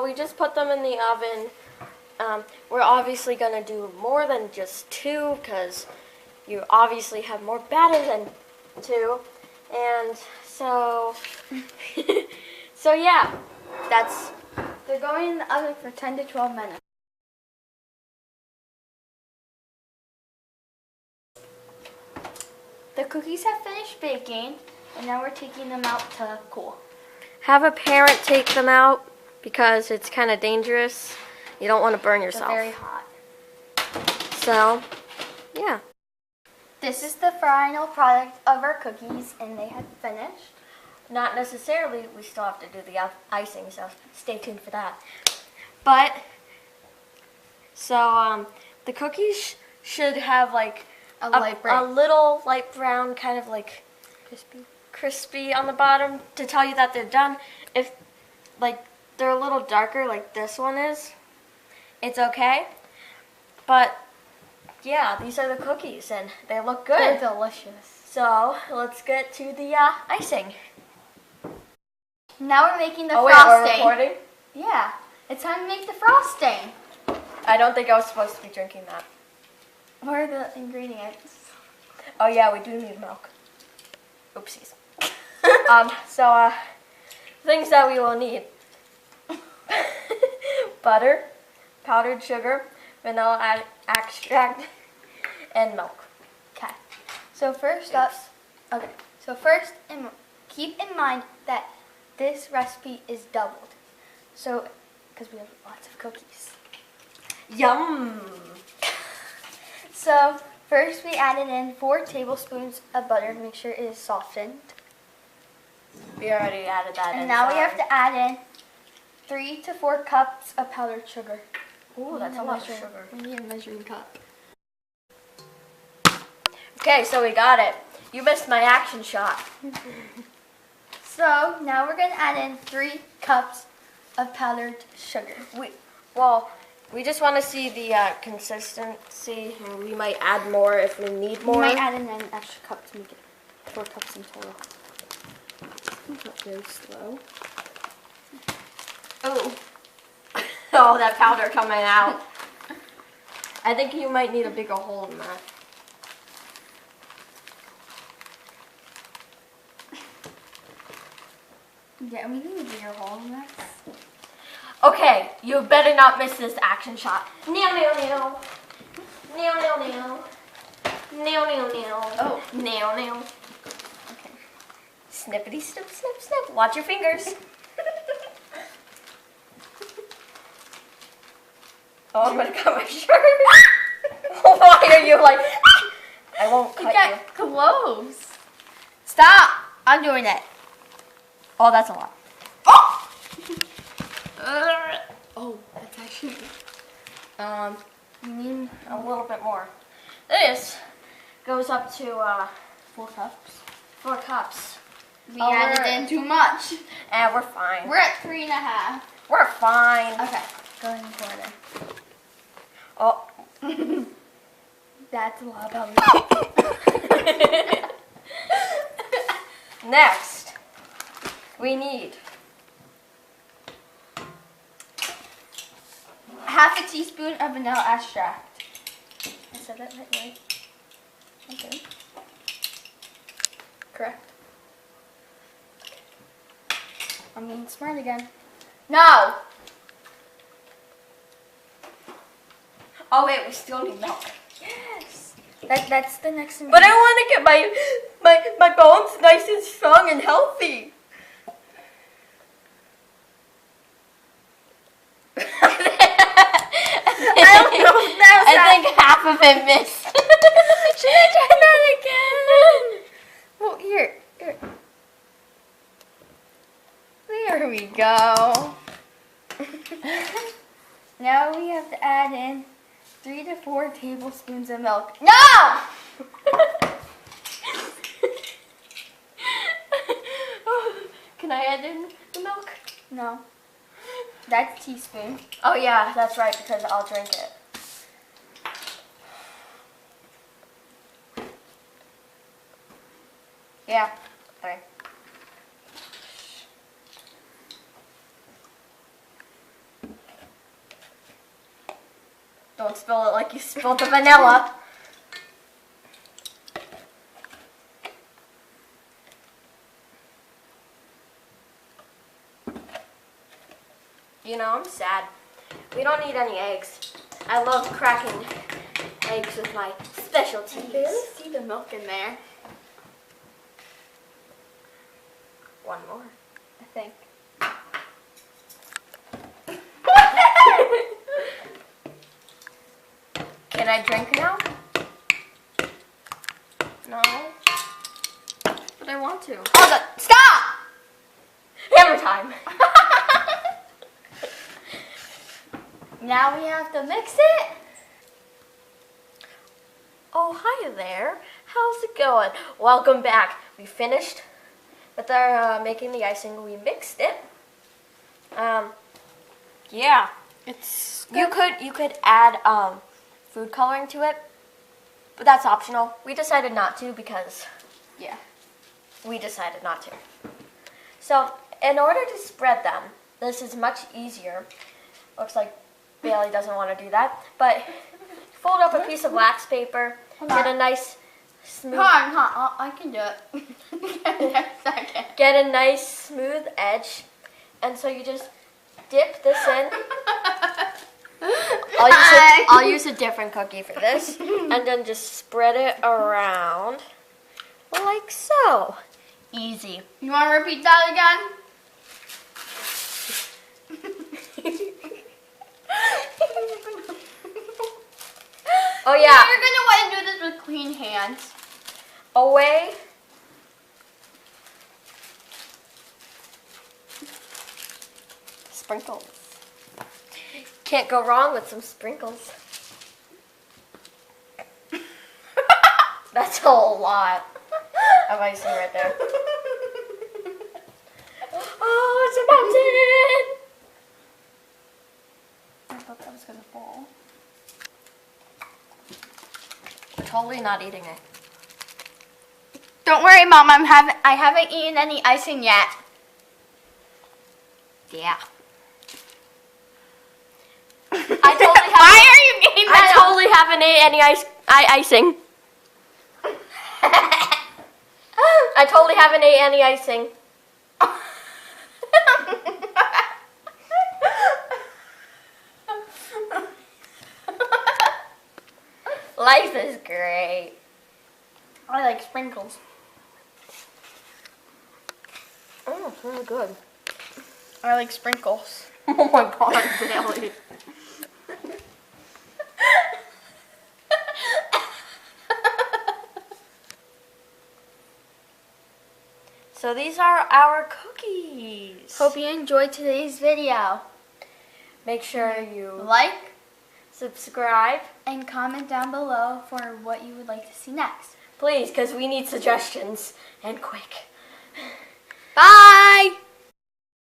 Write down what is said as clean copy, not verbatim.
so we just put them in the oven. We're obviously going to do more than just 2 because you obviously have more batter than 2. And so, so yeah, they're going in the oven for 10 to 12 minutes. The cookies have finished baking, and now we're taking them out to cool. Have a parent take them out because it's kind of dangerous. You don't want to burn yourself. They're very hot. So, yeah. This is the final product of our cookies, and they have finished. Not necessarily. We still have to do the icing, so stay tuned for that. But, so the cookies should have like a little light brown, kind of like crispy on the bottom to tell you that they're done. If like they're a little darker, like this one is, it's okay. But yeah, these are the cookies, and they look good. They're delicious. So let's get to the icing. Now we're making the frosting. frosting. Wait, we're recording? Yeah, it's time to make the frosting. I don't think I was supposed to be drinking that. What are the ingredients? Oh yeah, we do need milk. Oopsies. So things that we will need: butter, powdered sugar, vanilla extract, and milk. Okay. So first, keep in mind that this recipe is doubled. So, because we have lots of cookies. Yum! So first we added in 4 tablespoons of butter to make sure it is softened. We already added that in. And now we have to add in 3 to 4 cups of powdered sugar. Ooh, that's a lot of sugar. We need a measuring cup. Okay, so we got it. You missed my action shot. So now we're going to add in 3 cups of powdered sugar. We just want to see the consistency. We might add more if we need more. We might add in an extra cup to make it 4 cups in total. Not very slow. Oh. Oh, that powder coming out. I think you might need a bigger hole in that. Yeah, we need a bigger hole in that. Okay, you better not miss this action shot. Nail, nail, nail. Nail, nail, nail. Nail, nail, nail. Oh. Nail, nail. Okay. Snippity, snip, snip, snip. Watch your fingers. Oh, I'm gonna cut my shirt. Why are you like, I won't cut you. Get close. Stop. I'm doing it. Oh, that's a lot. Oh, that's actually... You need a little bit more. This goes up to 4 cups. 4 cups. We added in too much. And we're fine. We're at 3.5. We're fine. Okay, go ahead and pour it in. Oh. That's a lot of powder. Next, we need half a teaspoon of vanilla extract. I said that right? Okay. Correct. I'm being smart again. No! Oh wait, we still need milk. Yes! That's the next ingredient. But I want to get my bones nice and strong and healthy. I think half of it missed. Should I try that again? Well, here. There we go. Now we have to add in 3 to 4 tablespoons of milk. No! Can I add in the milk? No. That's a teaspoon. Oh yeah, that's right, because I'll drink it. Yeah. Okay. Don't spill it like you spilled the vanilla. You know, I'm sad. We don't need any eggs. I love cracking eggs with my specialties. I barely see the milk in there. One more. I think. Can I drink now? No. But I want to. Oh, stop! Hammer time. Now we have to mix it. Oh, hi there. How's it going? Welcome back. We finished with our making the icing. We mixed it. Yeah. It's You could add food coloring to it, but that's optional. We decided not to because yeah. we decided not to. So in order to spread them, this is much easier. Looks like Bailey doesn't want to do that, but fold up a piece of wax paper, get a nice smooth. Hold on. I can do it. Give me a second. Get a nice smooth edge, and so you just dip this in. I'll use a different cookie for this, and then just spread it around like so. Easy. You want to repeat that again? Oh yeah. You're gonna want to do this with clean hands. Away. Sprinkles. Can't go wrong with some sprinkles. That's a whole lot of icing right there. Oh, it's a mountain! I thought that was gonna fall. We're totally not eating it. Don't worry, Mom. I haven't eaten any icing yet. Yeah. I Why are you getting that? totally haven't ate any icing. I totally haven't ate any icing. Life is great. I like sprinkles. Oh, it's really good. I like sprinkles. Oh my god, Bailey. So these are our cookies. Hope you enjoyed today's video. Make sure you Like subscribe. and comment down below for what you would like to see next. Please, because we need suggestions. And quick. Bye!